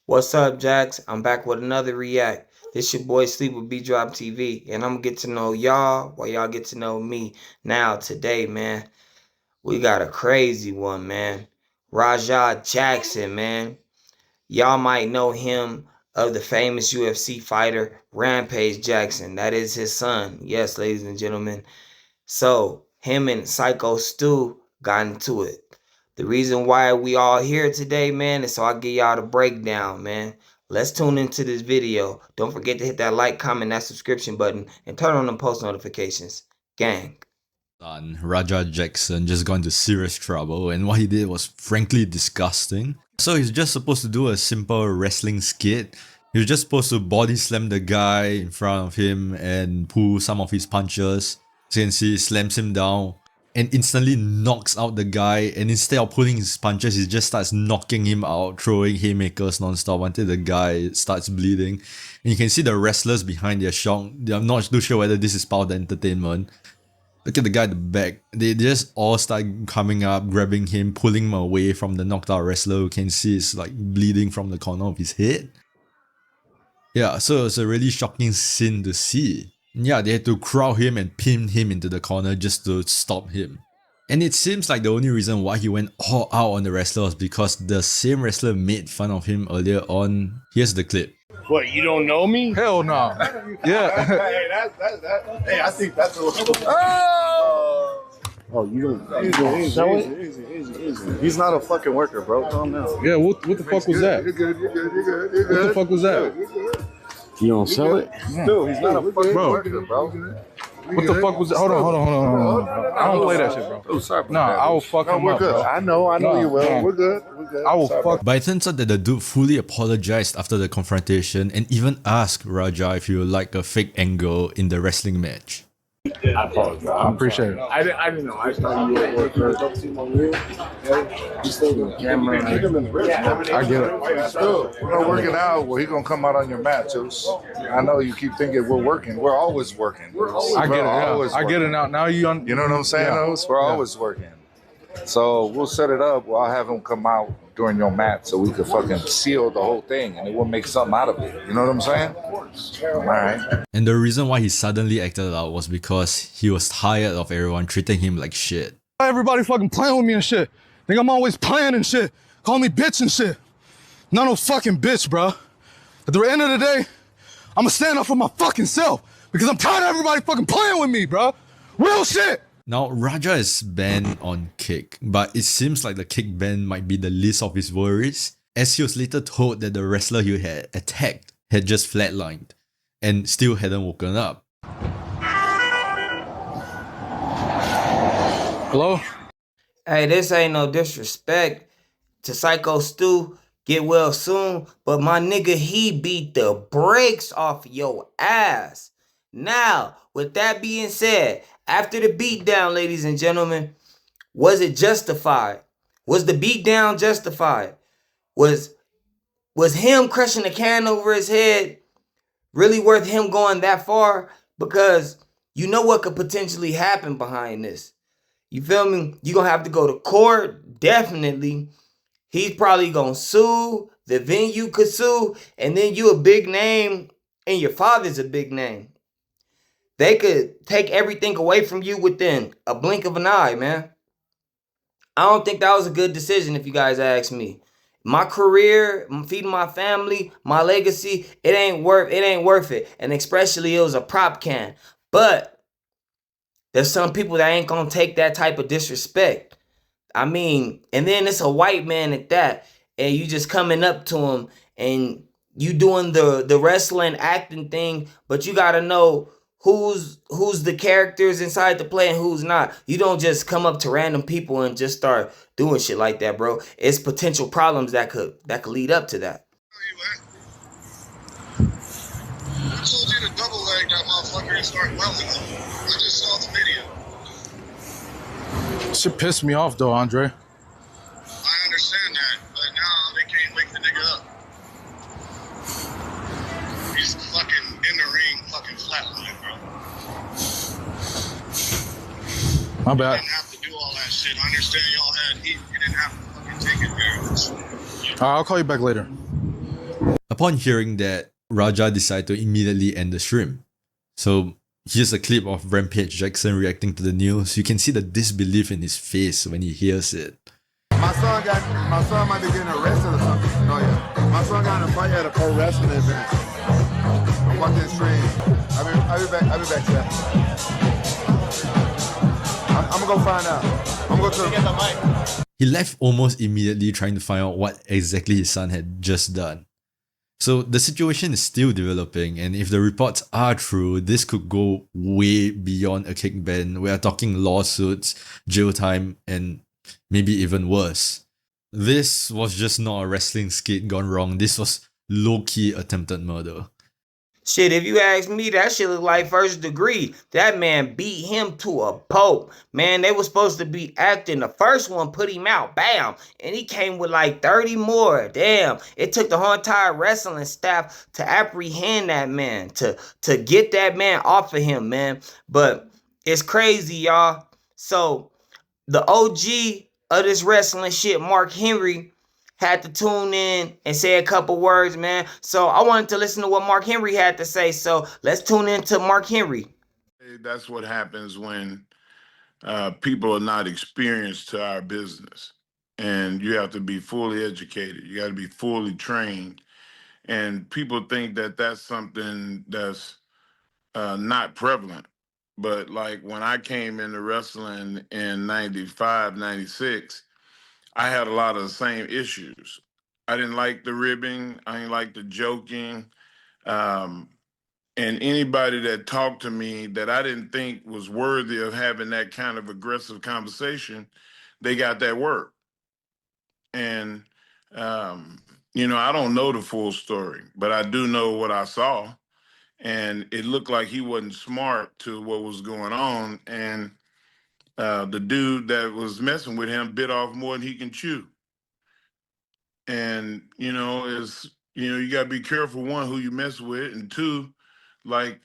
What's up, Jax? I'm back with another react. This your boy Sleep with B Drop TV, and I'm gonna get to know y'all while y'all get to know me. Now, today, man, we got a crazy one, man. Rampage Jackson, man. Y'all might know him of the famous UFC fighter Rampage Jackson. That is his son. Yes, ladies and gentlemen. So, him and Syko Stu got into it. The reason why we all here today, man, is so I give y'all the breakdown, man. Let's tune into this video. Don't forget to hit that like, comment, that subscription button, and turn on the post notifications. Gang. Raja Jackson just got into serious trouble, and what he did was frankly disgusting. So he's just supposed to do a simple wrestling skit. He was just supposed to body slam the guy in front of him and pull some of his punches. Since he slams him down and instantly knocks out the guy, and instead of pulling his punches, he just starts knocking him out, throwing haymakers non-stop until the guy starts bleeding. And you can see the wrestlers behind, they're shocked. I'm not too sure whether this is part of the entertainment. Look at the guy at the back. They just all start coming up, grabbing him, pulling him away from the knocked out wrestler. You can see it's like bleeding from the corner of his head. Yeah, so it's a really shocking scene to see. Yeah, they had to crowd him and pin him into the corner just to stop him. And it seems like the only reason why he went all out on the wrestler was because the same wrestler made fun of him earlier on. Here's the clip. What, you don't know me? Hell no. Yeah. Hey, I think that's a little... Oh, you don't sell it? Easy. He's not a fucking worker, bro. Calm down. Yeah, what the fuck was that? You're good. What the fuck was that? You don't sell it? Dude, he's not a fucking worker, bro. What the fuck was that? Hold on. I don't play that shit, bro. Oh, sorry. Nah, I will fuck him we're up, good. bro. I know you will. Nah. We're good. I will fuck. But it turns out that the dude fully apologized after the confrontation and even asked Raja if he would like a fake angle in the wrestling match. I apologize. I appreciate it. I didn't know. I thought you were a worker. You still the camera. I get it. We're not working out. Well, he's gonna come out on your mat, Juice. I know you keep thinking we're working. We're always working. I get it. Yeah. I get it now. Now you You know what I'm saying, Oz? We're always working. So we'll set it up. I'll have him come out during your mat so we could fucking seal the whole thing and we'll make something out of it. You know what I'm saying? All right. And the reason why he suddenly acted out was because he was tired of everyone treating him like shit. Everybody fucking playing with me and shit. Think I'm always playing and shit. Call me bitch and shit. Not no fucking bitch, bro. At the end of the day, I'ma stand up for my fucking self because I'm tired of everybody fucking playing with me, bro. Real shit. Now, Raja is banned on kick, but it seems like the kick ban might be the least of his worries, as he was later told that the wrestler he had attacked had just flatlined and still hadn't woken up. Hello? Hey, this ain't no disrespect to Syko Stu. Get well soon. But my nigga, he beat the brakes off your ass. Now, with that being said, after the beatdown, ladies and gentlemen, was it justified? Was the beatdown justified? Was him crushing the can over his head really worth him going that far? Because you know what could potentially happen behind this. You feel me? You're going to have to go to court, definitely. He's probably going to sue. The venue could sue. And then you a big name, and your father's a big name. They could take everything away from you within a blink of an eye, man. I don't think that was a good decision if you guys ask me. My career, feeding my family, my legacy, it ain't worth it. And especially it was a prop can. But there's some people that ain't gonna take that type of disrespect. I mean, and then it's a white man at that. And you just coming up to him and you doing the wrestling acting thing, but you gotta know who's the characters inside the play and who's not. You don't just come up to random people and just start doing shit like that, bro. It's potential problems that could lead up to that. I told you to double leg that motherfucker and start welding him. I just saw the video. Shit pissed me off though, Andre. I understand that, but now they can't wake the nigga up. He's fucking in the ring, fucking flatline, bro. My You bad. didn't have to do all that shit. I understand y'all had heat. You didn't have to fucking take it there. Alright, I'll call you back later. Upon hearing that, Raja decided to immediately end the stream. So here's a clip of Rampage Jackson reacting to the news. You can see the disbelief in his face when he hears it. My son might be getting arrested or something. Oh yeah. My son got in a fight at a pro wrestling event. I'm watching the stream. I'll be back, Jack. I'm gonna go find out. I'm gonna go to the mic. He left almost immediately trying to find out what exactly his son had just done. So the situation is still developing, and if the reports are true, this could go way beyond a kick ban. We are talking lawsuits, jail time, and maybe even worse. This was just not a wrestling skit gone wrong. This was low-key attempted murder. Shit, if you ask me, that shit look like First Degree. That man beat him to a pulp. Man, they was supposed to be acting. The first one put him out, bam. And he came with like 30 more. Damn. It took the whole entire wrestling staff to apprehend that man, to get that man off of him, man. But it's crazy, y'all. So, the OG of this wrestling shit, Mark Henry, had to tune in and say a couple words, man. So I wanted to listen to what Mark Henry had to say. So let's tune in to Mark Henry. That's what happens when people are not experienced to our business. And you have to be fully educated. You got to be fully trained. And people think that that's something that's not prevalent. But like when I came into wrestling in 95, 96, I had a lot of the same issues. I didn't like the ribbing. I didn't like the joking. And anybody that talked to me that I didn't think was worthy of having that kind of aggressive conversation, they got that work. And, I don't know the full story, but I do know what I saw. And it looked like he wasn't smart to what was going on. And the dude that was messing with him bit off more than he can chew. And, you got to be careful, one, who you mess with, and two, like,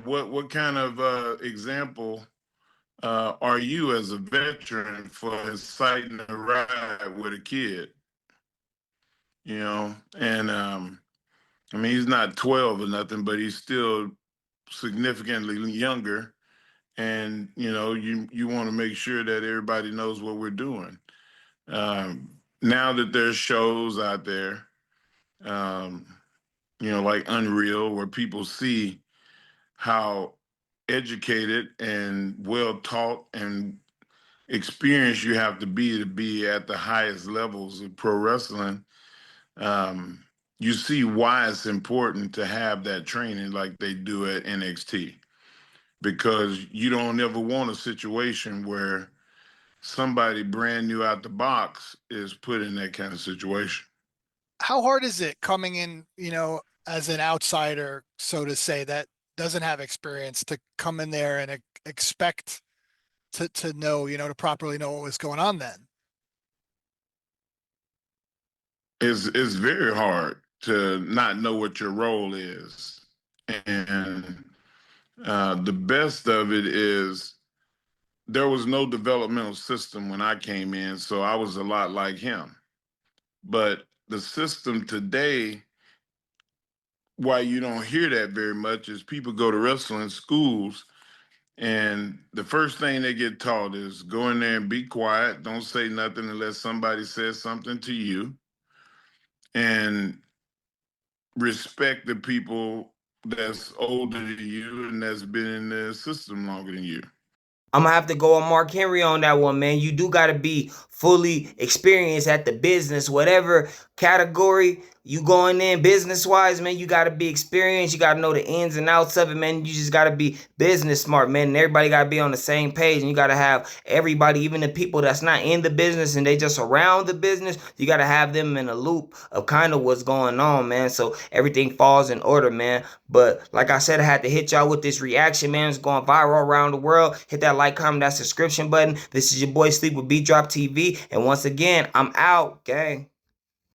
what kind of example are you as a veteran for inciting a ride with a kid? And he's not 12 or nothing, but he's still significantly younger. And, you want to make sure that everybody knows what we're doing. Now that there's shows out there, like Unreal, where people see how educated and well taught and experienced you have to be at the highest levels of pro wrestling, you see why it's important to have that training like they do at NXT. Because you don't ever want a situation where somebody brand new out the box is put in that kind of situation. How hard is it coming in, as an outsider, so to say, that doesn't have experience, to come in there and expect to know, to properly know what was going on then? It's very hard to not know what your role is. And the best of it is there was no developmental system when I came in, so I was a lot like him. But the system today, why you don't hear that very much, is people go to wrestling schools, and the first thing they get taught is go in there and be quiet, don't say nothing unless somebody says something to you, and respect the people that's older than you and that's been in the system longer than you. I'm gonna have to go on Mark Henry on that one, man. You do gotta be fully experienced at the business, whatever category you going in business-wise, man. You gotta be experienced. You gotta know the ins and outs of it, man. You just gotta be business smart, man. And everybody gotta be on the same page. And you gotta have everybody, even the people that's not in the business and they just around the business, you gotta have them in a loop of kind of what's going on, man. So everything falls in order, man. But like I said, I had to hit y'all with this reaction, man. It's going viral around the world. Hit that like, comment, that subscription button. This is your boy Sleep with Beat Drop TV. And once again, I'm out, gang.